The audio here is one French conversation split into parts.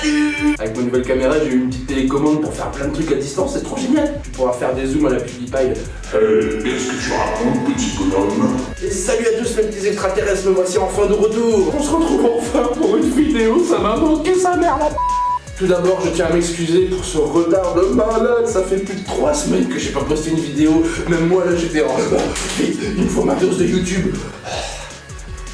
Salut! Avec ma nouvelle caméra, j'ai eu une petite télécommande pour faire plein de trucs à distance, c'est trop génial. Tu pourras faire des zooms à la PewDiePie. Qu'est-ce que tu racontes, petit bonhomme? Et salut à tous mes petits extraterrestres, me voici enfin de retour. On se retrouve enfin pour une vidéo, ça m'a manqué sa mère la p***. Tout d'abord, je tiens à m'excuser pour ce retard de malade. Ça fait plus de 3 semaines que j'ai pas posté une vidéo. Même moi là j'étais en... Vite, il me faut ma dose de YouTube.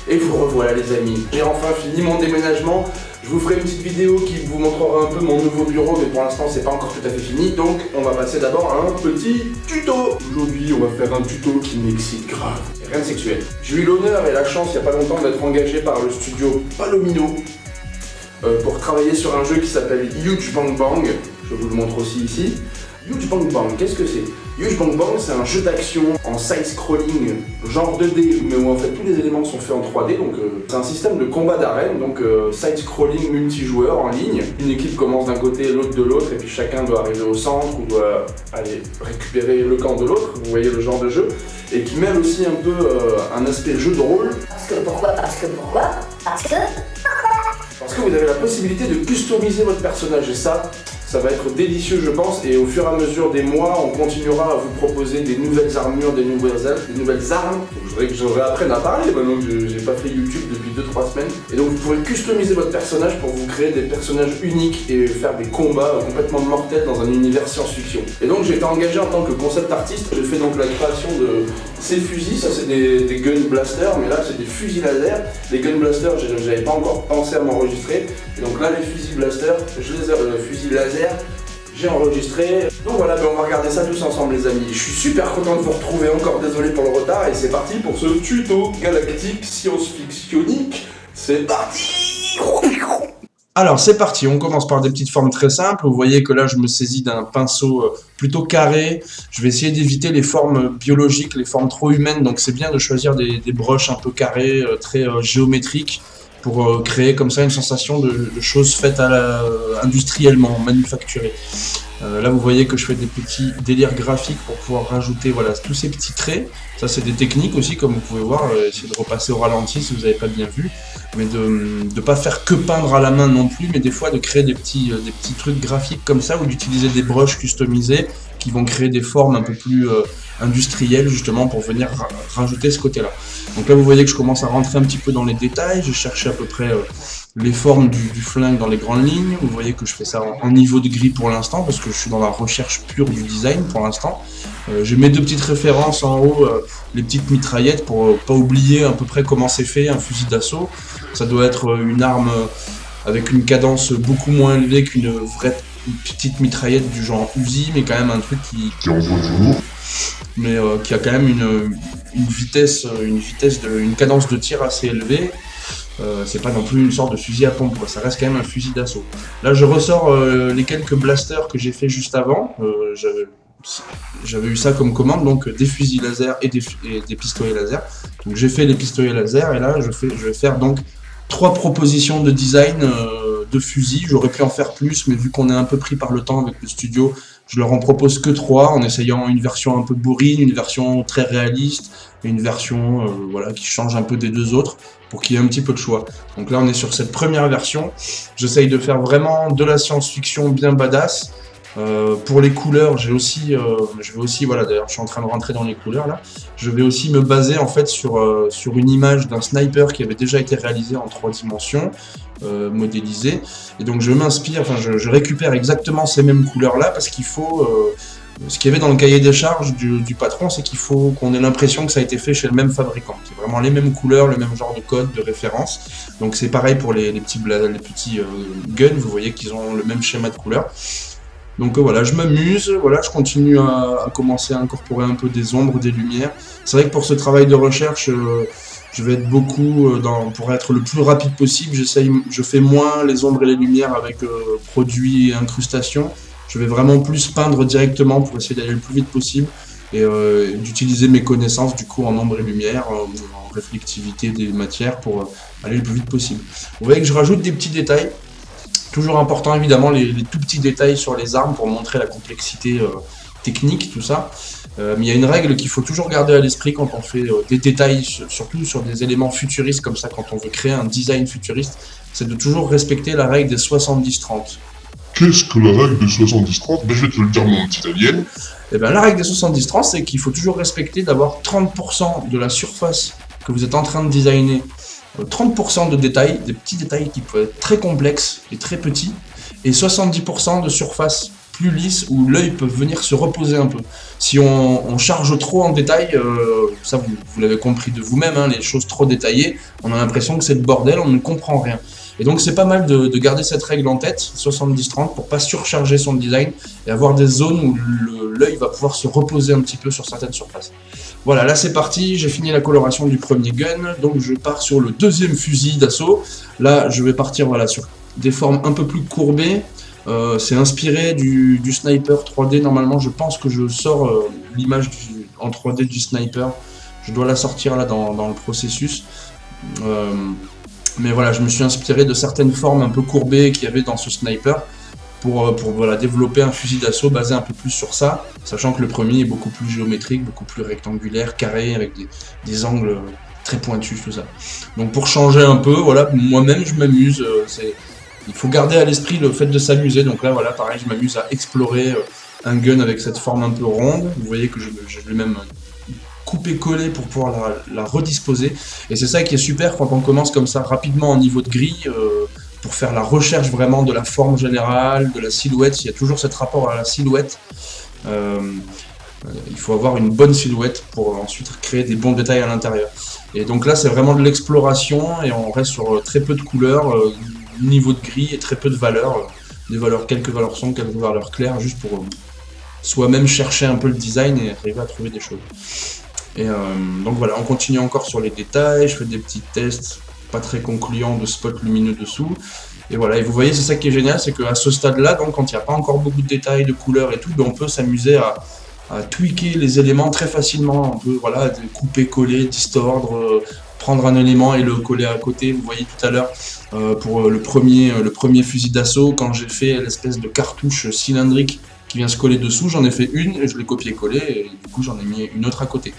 Et vous revoilà les amis. J'ai enfin fini mon déménagement. Je vous ferai une petite vidéo qui vous montrera un peu mon nouveau bureau, mais pour l'instant c'est pas encore tout à fait fini. Donc on va passer d'abord à un petit tuto. Aujourd'hui on va faire un tuto qui m'excite grave. Et rien de sexuel. J'ai eu l'honneur et la chance il y a pas longtemps d'être engagé par le studio Palomino pour travailler sur un jeu qui s'appelle Huge Bang Bang. Je vous le montre aussi ici. Huge Bang Bang, qu'est-ce que c'est? Huge Bang Bang, c'est un jeu d'action en side-scrolling, genre 2D, mais où en fait tous les éléments sont faits en 3D, donc c'est un système de combat d'arène, donc side-scrolling multijoueur en ligne. Une équipe commence d'un côté, l'autre de l'autre, et puis chacun doit arriver au centre ou doit aller récupérer le camp de l'autre, vous voyez le genre de jeu, et qui mêle aussi un peu un aspect jeu de rôle. Parce que vous avez la possibilité de customiser votre personnage, et ça va être délicieux je pense, et au fur et à mesure des mois, on continuera à vous proposer des nouvelles armures, des nouvelles armes. Je voudrais que je réapprenne à parler maintenant que j'ai pas fait YouTube depuis 2-3 semaines. Et donc vous pourrez customiser votre personnage pour vous créer des personnages uniques et faire des combats complètement mortels dans un univers science-fiction. Et donc j'ai été engagé en tant que concept artiste, j'ai fait donc la création de ces fusils, ça c'est des gun blasters, mais là c'est des fusils laser. Les gun blasters, j'avais pas encore pensé à m'enregistrer. Et donc là les fusils blasters, fusils laser, j'ai enregistré. Donc voilà, on va regarder ça tous ensemble les amis. Je suis super content de vous retrouver, encore désolé pour le retard, et c'est parti pour ce tuto galactique science-fictionique. C'est parti! Alors c'est parti, on commence par des petites formes très simples. Vous voyez que là je me saisis d'un pinceau plutôt carré. Je vais essayer d'éviter les formes biologiques, les formes trop humaines, donc c'est bien de choisir des brushes un peu carrées, très géométriques, pour créer comme ça une sensation de choses faites industriellement, manufacturées. Là vous voyez que je fais des petits délires graphiques pour pouvoir rajouter voilà, tous ces petits traits. Ça c'est des techniques aussi comme vous pouvez voir, essayez de repasser au ralenti si vous n'avez pas bien vu. Mais de ne pas faire que peindre à la main non plus, mais des fois de créer des petits trucs graphiques comme ça, ou d'utiliser des brushes customisées qui vont créer des formes un peu plus industrielles justement pour venir rajouter ce côté-là. Donc là vous voyez que je commence à rentrer un petit peu dans les détails, je cherchais à peu près les formes du flingue dans les grandes lignes. Vous voyez que je fais ça en niveau de gris pour l'instant parce que je suis dans la recherche pure du design pour l'instant. J'ai mes deux petites références en haut, les petites mitraillettes pour pas oublier à peu près comment c'est fait un fusil d'assaut. Ça doit être une arme avec une cadence beaucoup moins élevée qu'une vraie petite mitraillette du genre Uzi, mais quand même un truc qui envoie du lourd, mais qui a quand même une cadence de tir assez élevée. C'est pas non plus une sorte de fusil à pompe, quoi. Ça reste quand même un fusil d'assaut. Là je ressors les quelques blasters que j'ai fait juste avant. J'avais eu ça comme commande, donc des fusils laser et des pistolets laser. Donc j'ai fait les pistolets laser et là je vais faire donc 3 propositions de design de fusils. J'aurais pu en faire plus, mais vu qu'on est un peu pris par le temps avec le studio, je leur en propose que 3 en essayant une version un peu bourrine, une version très réaliste et une version voilà, qui change un peu des deux autres pour qu'il y ait un petit peu de choix. Donc là on est sur cette première version. J'essaye de faire vraiment de la science-fiction bien badass. Pour les couleurs, je vais aussi, voilà, d'ailleurs je suis en train de rentrer dans les couleurs là, je vais aussi me baser en fait sur une image d'un sniper qui avait déjà été réalisé en 3 dimensions, modélisé, et donc je m'inspire, enfin je récupère exactement ces mêmes couleurs là parce qu'il faut, ce qu'il y avait dans le cahier des charges du patron, c'est qu'il faut qu'on ait l'impression que ça a été fait chez le même fabricant, c'est vraiment les mêmes couleurs, le même genre de code, de référence, donc c'est pareil pour les petits guns, vous voyez qu'ils ont le même schéma de couleurs. Donc voilà, je m'amuse, voilà, je continue à commencer à incorporer un peu des ombres, des lumières. C'est vrai que pour ce travail de recherche, je vais être beaucoup pour être le plus rapide possible. Je fais moins les ombres et les lumières avec produits et incrustations. Je vais vraiment plus peindre directement pour essayer d'aller le plus vite possible et d'utiliser mes connaissances du coup en ombre et lumière, en réflectivité des matières pour aller le plus vite possible. Vous voyez que je rajoute des petits détails. Toujours important évidemment les tout petits détails sur les armes pour montrer la complexité technique, tout ça. Mais il y a une règle qu'il faut toujours garder à l'esprit quand on fait des détails, surtout sur des éléments futuristes comme ça, quand on veut créer un design futuriste, c'est de toujours respecter la règle des 70-30. Qu'est-ce que la règle des 70-30? Je vais te le dire, mon petit alien. Et bien la règle des 70-30, c'est qu'il faut toujours respecter d'avoir 30% de la surface que vous êtes en train de designer, 30% de détails, des petits détails qui peuvent être très complexes et très petits, et 70% de surface plus lisse où l'œil peut venir se reposer un peu. Si on charge trop en détail, ça vous l'avez compris de vous-même, hein, les choses trop détaillées, on a l'impression que c'est le bordel, on ne comprend rien. Et donc c'est pas mal de garder cette règle en tête, 70-30, pour pas surcharger son design et avoir des zones où l'œil va pouvoir se reposer un petit peu sur certaines surfaces. Voilà, là c'est parti, j'ai fini la coloration du premier gun, donc je pars sur le deuxième fusil d'assaut. Là je vais partir voilà, sur des formes un peu plus courbées. C'est inspiré du sniper 3D. Normalement, je pense que je sors l'image en 3D du sniper. Je dois la sortir là dans le processus. Mais voilà, je me suis inspiré de certaines formes un peu courbées qu'il y avait dans ce sniper pour voilà, développer un fusil d'assaut basé un peu plus sur ça, sachant que le premier est beaucoup plus géométrique, beaucoup plus rectangulaire, carré, avec des angles très pointus, tout ça. Donc pour changer un peu, voilà, moi-même je m'amuse. Il faut garder à l'esprit le fait de s'amuser, donc là voilà, pareil, je m'amuse à explorer un gun avec cette forme un peu ronde. Vous voyez que je l'ai même coupé-collé pour pouvoir la redisposer. Et c'est ça qui est super quand on commence comme ça rapidement en niveau de grille, pour faire la recherche vraiment de la forme générale, de la silhouette. Il y a toujours cet rapport à la silhouette. Il faut avoir une bonne silhouette pour ensuite créer des bons détails à l'intérieur. Et donc là, c'est vraiment de l'exploration et on reste sur très peu de couleurs. Niveau de gris et très peu de valeurs, quelques valeurs sombres, quelques valeurs claires, juste pour soi-même chercher un peu le design et arriver à trouver des choses. Et donc voilà, on continue encore sur les détails, je fais des petits tests pas très concluants de spots lumineux dessous. Et voilà, et vous voyez, c'est ça qui est génial, c'est qu'à ce stade-là, donc quand il n'y a pas encore beaucoup de détails, de couleurs et tout, ben on peut s'amuser à tweaker les éléments très facilement, on peut voilà, couper, coller, distordre, prendre un élément et le coller à côté. Vous voyez tout à l'heure pour le premier fusil d'assaut, quand j'ai fait l'espèce de cartouche cylindrique qui vient se coller dessous, j'en ai fait une et je l'ai copié-collé et du coup j'en ai mis une autre à côté.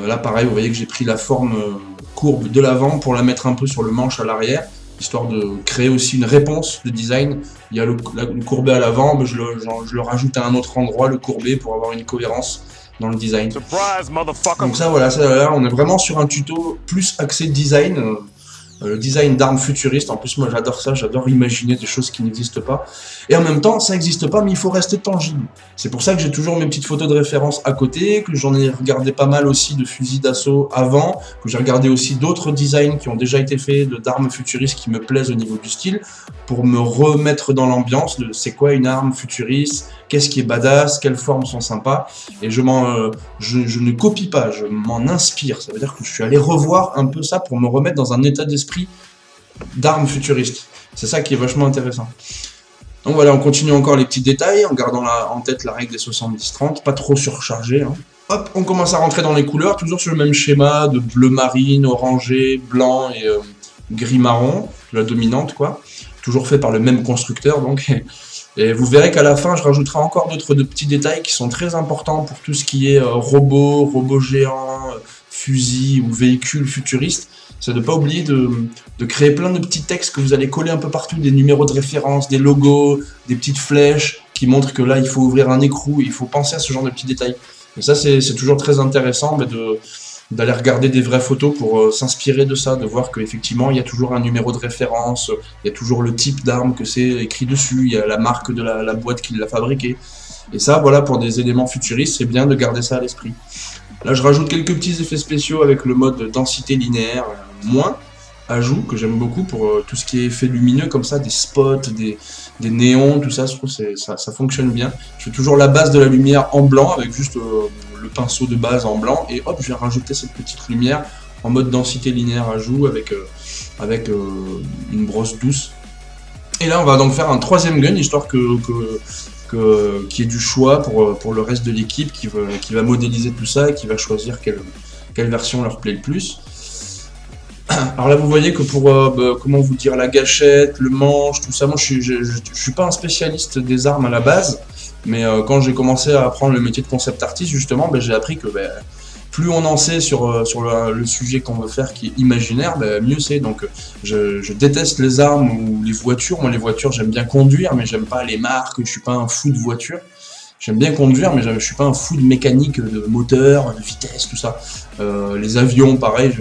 Là pareil, vous voyez que j'ai pris la forme courbe de l'avant pour la mettre un peu sur le manche à l'arrière, histoire de créer aussi une réponse de design. Il y a le courbé à l'avant, mais je le rajoute à un autre endroit, le courbé, pour avoir une cohérence dans le design. Surprise, motherfucker. Donc ça voilà, là, on est vraiment sur un tuto plus axé design, le design d'armes futuristes. En plus moi j'adore ça, j'adore imaginer des choses qui n'existent pas. Et en même temps ça n'existe pas mais il faut rester tangible. C'est pour ça que j'ai toujours mes petites photos de référence à côté, que j'en ai regardé pas mal aussi de fusils d'assaut avant, que j'ai regardé aussi d'autres designs qui ont déjà été faits d'armes futuristes qui me plaisent au niveau du style, pour me remettre dans l'ambiance de c'est quoi une arme futuriste, qu'est-ce qui est badass, quelles formes sont sympas, et je ne copie pas, je m'en inspire. Ça veut dire que je suis allé revoir un peu ça pour me remettre dans un état d'esprit d'armes futuristes. C'est ça qui est vachement intéressant. Donc voilà, on continue encore les petits détails, en gardant en tête la règle des 70-30, pas trop surchargé. Hein. Hop, on commence à rentrer dans les couleurs, toujours sur le même schéma de bleu marine, orangé, blanc et gris-marron, la dominante quoi. Toujours fait par le même constructeur donc. Et vous verrez qu'à la fin, je rajouterai encore d'autres petits détails qui sont très importants pour tout ce qui est robots géants, fusils ou véhicules futuristes. C'est de ne pas oublier de créer plein de petits textes que vous allez coller un peu partout, des numéros de référence, des logos, des petites flèches qui montrent que là, il faut ouvrir un écrou, il faut penser à ce genre de petits détails. Et ça, c'est toujours très intéressant d'aller regarder des vraies photos pour s'inspirer de ça, de voir qu'effectivement, il y a toujours un numéro de référence, il y a toujours le type d'arme que c'est écrit dessus, il y a la marque de la boîte qui l'a fabriquée. Et ça, voilà, pour des éléments futuristes, c'est bien de garder ça à l'esprit. Là, je rajoute quelques petits effets spéciaux avec le mode densité linéaire moins, ajout, que j'aime beaucoup pour tout ce qui est effet lumineux, comme ça, des spots, des néons, tout ça, je trouve que ça fonctionne bien. Je fais toujours la base de la lumière en blanc, avec juste le pinceau de base en blanc, et hop, je viens rajouter cette petite lumière en mode densité linéaire ajout, avec une brosse douce. Et là, on va donc faire un troisième gun, histoire qu'il y ait du choix pour le reste de l'équipe qui va modéliser tout ça et qui va choisir quelle version leur plaît le plus. Alors là vous voyez que pour comment vous dire, la gâchette, le manche, tout ça, moi je suis pas un spécialiste des armes à la base, Mais quand j'ai commencé à apprendre le métier de concept artiste, justement, j'ai appris que plus on en sait sur le sujet qu'on veut faire qui est imaginaire, mieux c'est. Donc je déteste les armes ou les voitures. Moi les voitures j'aime bien conduire, mais j'aime pas les marques, je suis pas un fou de voiture. J'aime bien conduire, mais je suis pas un fou de mécanique, de moteur, de vitesse, tout ça. Les avions, pareil,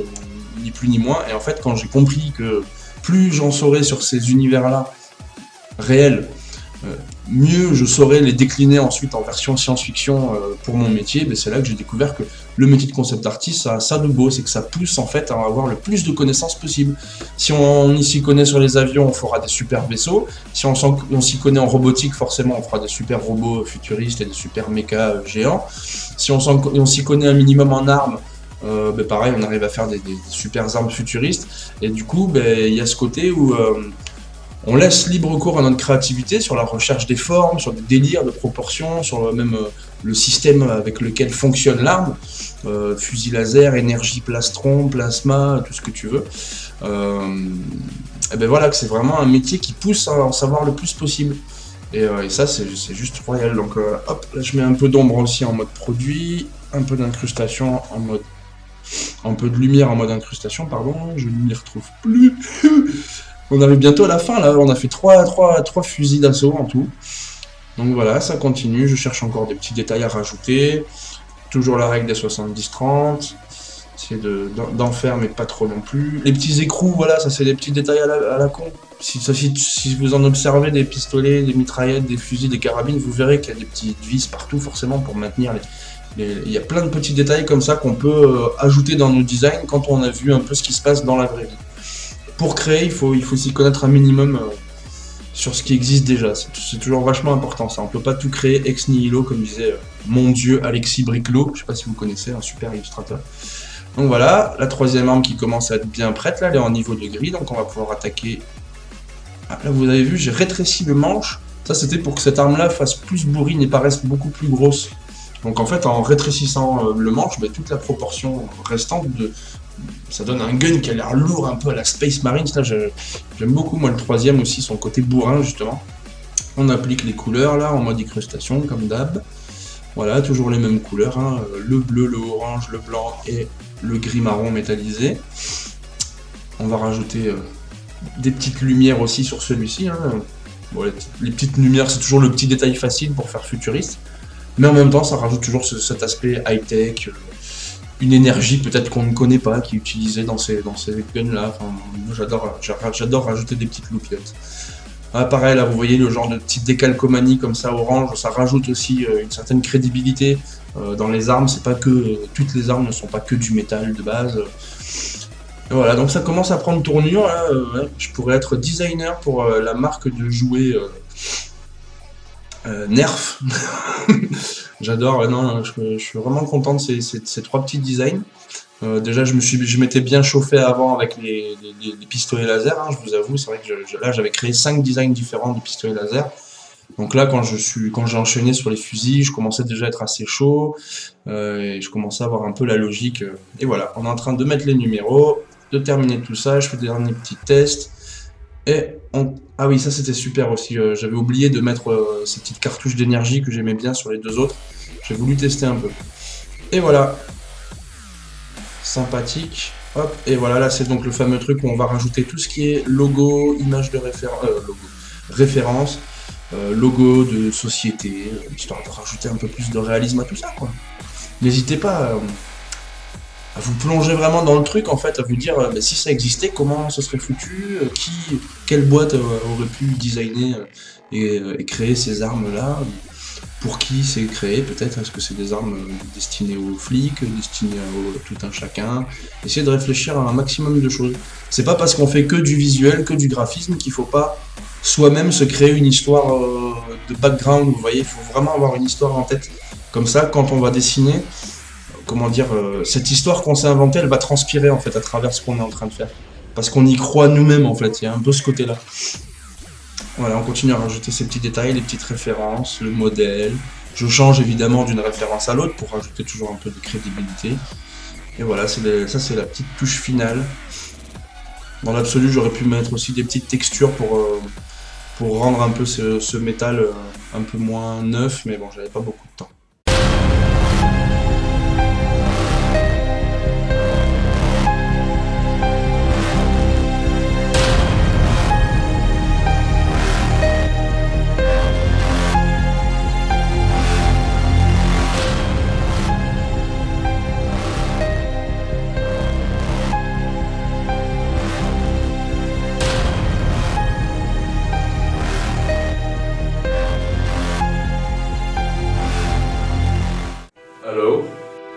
ni plus ni moins. Et en fait, quand j'ai compris que plus j'en saurais sur ces univers-là réels, mieux je saurais les décliner ensuite en version science-fiction pour mon métier, c'est là que j'ai découvert que le métier de concept artist, ça a ça de beau, c'est que ça pousse en fait à avoir le plus de connaissances possible. Si on s'y connaît sur les avions, on fera des super vaisseaux. Si on s'y connaît en robotique, forcément on fera des super robots futuristes et des super mechas géants. Si on s'y connaît un minimum en armes, pareil, on arrive à faire des super armes futuristes. Et du coup, il y a ce côté où on laisse libre cours à notre créativité sur la recherche des formes, sur des délires de proportions, sur même le système avec lequel fonctionne l'arme, fusil laser, énergie, plastron, plasma, tout ce que tu veux. Voilà, que c'est vraiment un métier qui pousse à en savoir le plus possible. Et ça, c'est juste royal. Donc hop, là je mets un peu d'ombre aussi en mode produit, un peu d'incrustation en mode... un peu de lumière en mode incrustation, pardon, je ne m'y retrouve plus. On arrive bientôt à la fin, là, on a fait 3 fusils d'assaut en tout. Donc voilà, ça continue, je cherche encore des petits détails à rajouter. Toujours la règle des 70-30. Essayer d'en faire, mais pas trop non plus. Les petits écrous, voilà, ça c'est des petits détails à la con. Si vous en observez des pistolets, des mitraillettes, des fusils, des carabines, vous verrez qu'il y a des petites vis partout forcément pour maintenir il y a plein de petits détails comme ça qu'on peut ajouter dans nos designs quand on a vu un peu ce qui se passe dans la vraie vie. Pour créer, il faut s'y connaître un minimum sur ce qui existe déjà. C'est toujours vachement important ça. On peut pas tout créer ex nihilo, comme disait mon dieu Alexis Briclot. Je sais pas si vous connaissez, un super illustrateur. Donc voilà, la troisième arme qui commence à être bien prête, là, elle est en niveau de gris, donc on va pouvoir attaquer. Ah, là vous avez vu, j'ai rétréci le manche. Ça c'était pour que cette arme-là fasse plus bourrine et paraisse beaucoup plus grosse. Donc en fait, en rétrécissant le manche, toute la proportion restante ça donne un gun qui a l'air lourd un peu à la Space Marines. Là, j'aime beaucoup, moi, le troisième aussi, son côté bourrin, justement. On applique les couleurs, là, en mode incrustation, comme d'hab. Voilà, toujours les mêmes couleurs, hein, le bleu, le orange, le blanc et le gris marron métallisé. On va rajouter des petites lumières aussi sur celui-ci. Hein. Bon, les petites lumières, c'est toujours le petit détail facile pour faire futuriste. Mais en même temps, ça rajoute toujours cet aspect high-tech, une énergie peut-être qu'on ne connaît pas, qui est utilisée dans ces guns-là. Enfin, j'adore rajouter des petites loupiottes. Ah, pareil, là, vous voyez le genre de petite décalcomanie comme ça, orange, ça rajoute aussi une certaine crédibilité dans les armes. C'est pas que toutes les armes ne sont pas que du métal de base. Et voilà, donc ça commence à prendre tournure. Là, je pourrais être designer pour la marque de jouets Nerf. J'adore, non, je suis vraiment content de ces 3 petits designs. Déjà, je m'étais bien chauffé avant avec les pistolets laser, hein, je vous avoue, c'est vrai que là j'avais créé 5 designs différents de pistolets laser. Donc là, quand j'ai enchaîné sur les fusils, je commençais déjà à être assez chaud, et je commençais à avoir un peu la logique. Et voilà, on est en train de mettre les numéros, de terminer tout ça, je fais des derniers petits tests. Et ah oui, ça c'était super aussi, j'avais oublié de mettre ces petites cartouches d'énergie que j'aimais bien sur les 2 autres. J'ai voulu tester un peu. Et voilà. Sympathique. Hop, et voilà, là c'est donc le fameux truc où on va rajouter tout ce qui est logo, image de référence, logo de société, histoire de rajouter un peu plus de réalisme à tout ça, quoi. N'hésitez pas à vous plonger vraiment dans le truc, en fait, à vous dire si ça existait, comment ce serait foutu, quelle boîte aurait pu designer et créer ces armes-là, pour qui c'est créé, peut-être, est-ce que c'est des armes destinées aux flics, destinées à tout un chacun, essayer de réfléchir à un maximum de choses. C'est pas parce qu'on fait que du visuel, que du graphisme, qu'il faut pas soi-même se créer une histoire de background, vous voyez, il faut vraiment avoir une histoire en tête, comme ça, quand on va dessiner, comment dire, cette histoire qu'on s'est inventée, elle va transpirer en fait à travers ce qu'on est en train de faire. Parce qu'on y croit nous-mêmes en fait, il y a un peu ce côté-là. Voilà, on continue à rajouter ces petits détails, les petites références, le modèle. Je change évidemment d'une référence à l'autre pour rajouter toujours un peu de crédibilité. Et voilà, ça c'est la petite touche finale. Dans l'absolu, j'aurais pu mettre aussi des petites textures pour pour rendre un peu ce métal un peu moins neuf, mais bon, j'avais pas beaucoup de temps. Allo,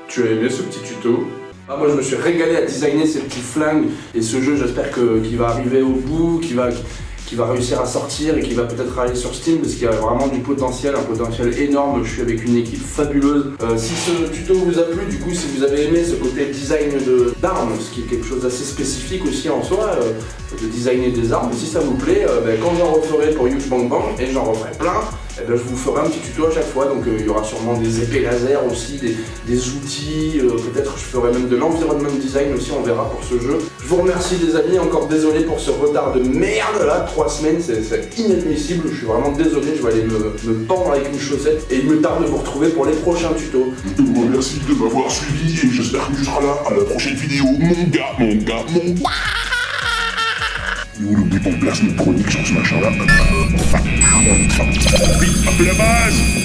tu as aimé ce petit tuto? Ah, moi je me suis régalé à designer ces petits flingues et ce jeu j'espère qu'il va arriver au bout, qu'il va réussir à sortir et qu'il va peut-être aller sur Steam parce qu'il y a vraiment du potentiel, un potentiel énorme. Je suis avec une équipe fabuleuse. Si ce tuto vous a plu, du coup si vous avez aimé ce côté design d'armes, ce qui est quelque chose d'assez spécifique aussi en soi, de designer des armes, si ça vous plaît, quand j'en referai pour Huge Bang Bang, et j'en referai plein, je vous ferai un petit tuto à chaque fois, donc il y aura sûrement des épées laser aussi, des outils, peut-être je ferai même de l'environnement design aussi, on verra pour ce jeu. Je vous remercie les amis, encore désolé pour ce retard de merde là, 3 semaines, c'est inadmissible, je suis vraiment désolé, je vais aller me pendre avec une chaussette et il me tarde de vous retrouver pour les prochains tutos. Merci de m'avoir suivi et j'espère que tu seras là à la prochaine vidéo. Mon gars. Où le bouton place notre chronique sur ce machin là. Vite, à la base.